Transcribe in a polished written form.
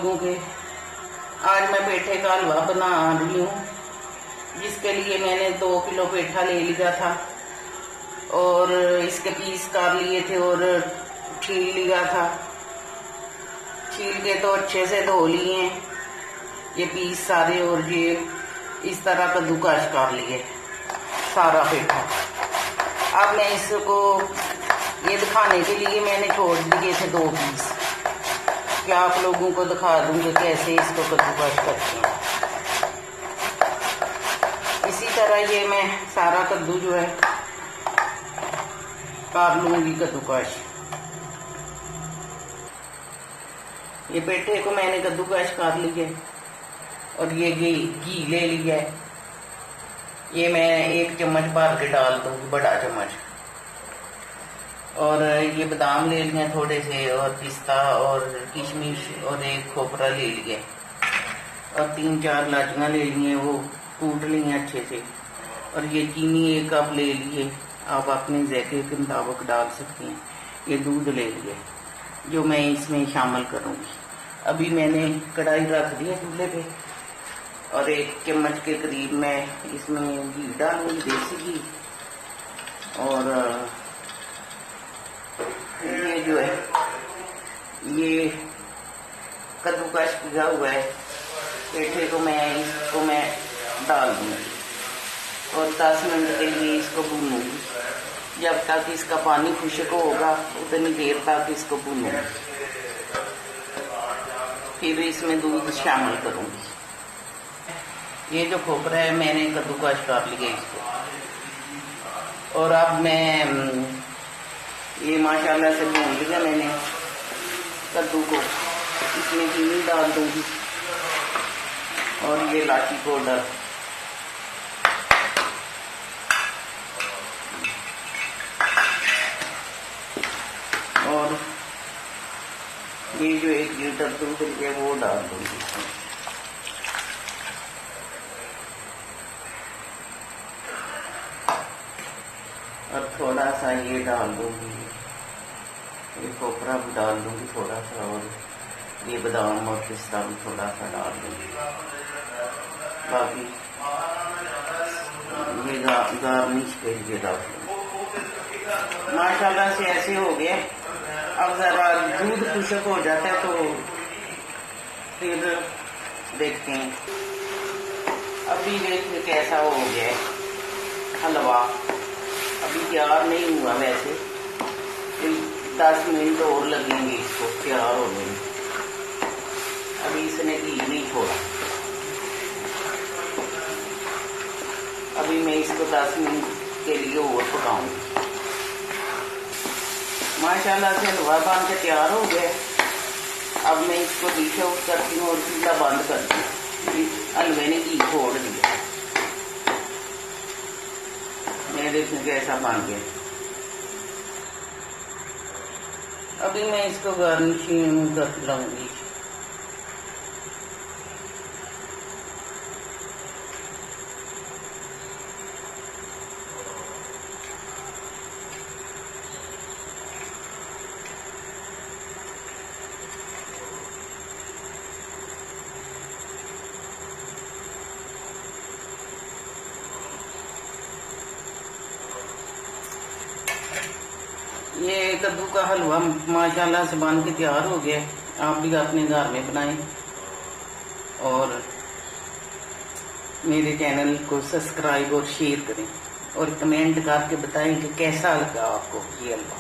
लोगों के। आज मैं पेठे का हलवा बना रही हूँ, जिसके लिए मैंने 2 किलो पेठा ले लिया था और इसके पीस कर लिए थे और छील लिया था। छील के तो अच्छे से धो लिए ये पीस सारे, और ये इस तरह कद्दूकस कर लिए सारा पेठा। अब मैं इसको ये दिखाने के लिए मैंने छोड़ दिए थे 2 पीस, कि आप लोगों को दिखा दूंगी कैसे इसको कद्दूकस करते हैं। इसी तरह ये मैं सारा कद्दू जो है कर लूंगी कद्दूकस। ये पेठे को मैंने कद्दूकस कर लिया और ये घी ले लिया है। ये मैं 1 चम्मच भर के डाल दूंगी, बड़ा चम्मच। और ये बादाम ले लिए थोड़े से, और पिस्ता और किशमिश, और 1 खोपरा ले लिया, और 3-4 इलायचियाँ ले लिए, वो कूट ली अच्छे से। और ये चीनी 1 कप ले लिए, आप अपने ज़ायके के मुताबिक डाल सकते हैं। ये दूध ले लिए जो मैं इसमें शामिल करूँगी। अभी मैंने कढ़ाई रख दी है चूल्हे पे, और 1 चम्मच के करीब मैं इसमें घी डालूंगी, देसी घी। और ये जो है ये कद्दूकस किया हुआ है पेठे को इसको मैं डाल दूंगी और 10 मिनट के लिए इसको भूनूंगी। जब तक इसका पानी खुश्क होगा उतनी देर तक इसको भूनूंगी। फिर इसमें दूध शामिल करूंगी। ये जो खोपरा है मैंने कद्दूकस कर लिया इसको, और अब मैं ये माशाल्लाह से भून लिया मैंने कद्दू को। इसमें चीनी डाल दूंगी और ये इलायची पाउडर, और ये जो 1 लीटर दूध है वो डाल दूंगी। और थोड़ा सा ये डाल दूंगी, ये खोपरा भी डाल दूंगी थोड़ा सा, और ये बादाम और पिस्ता भी थोड़ा सा डाल दूंगी। बाकी ये गार्निश के लिए डाल दूंगी। माशाल्लाह से ऐसे हो गया। अब जरा दूध खुश्क हो जाता है तो फिर देखते हैं। अभी देखिए कैसा हो गया है हलवा। अभी तैयार नहीं हुआ, वैसे 10 मिनट और लगेंगे इसको तैयार होने में। अभी इसने घी नहीं छोड़ा। अभी मैं इसको 10 मिनट के लिए और पकाऊंगी। माशाल्लाह से हलवा बन के तैयार हो गया। अब मैं इसको डिश आउट करती हूँ और चूल्हा बंद करती हूँ। हलवे ने घी छोड़ दिया। मैं देखूँ कैसा बन गया। अभी मैं इसको गार्निशिंग कर लूंगी। ये कद्दू का हलवा माशाल्लाह से बन के तैयार हो गया। आप भी अपने घर में बनाएं और मेरे चैनल को सब्सक्राइब और शेयर करें, और कमेंट करके बताएं कि कैसा लगा आपको ये हलवा।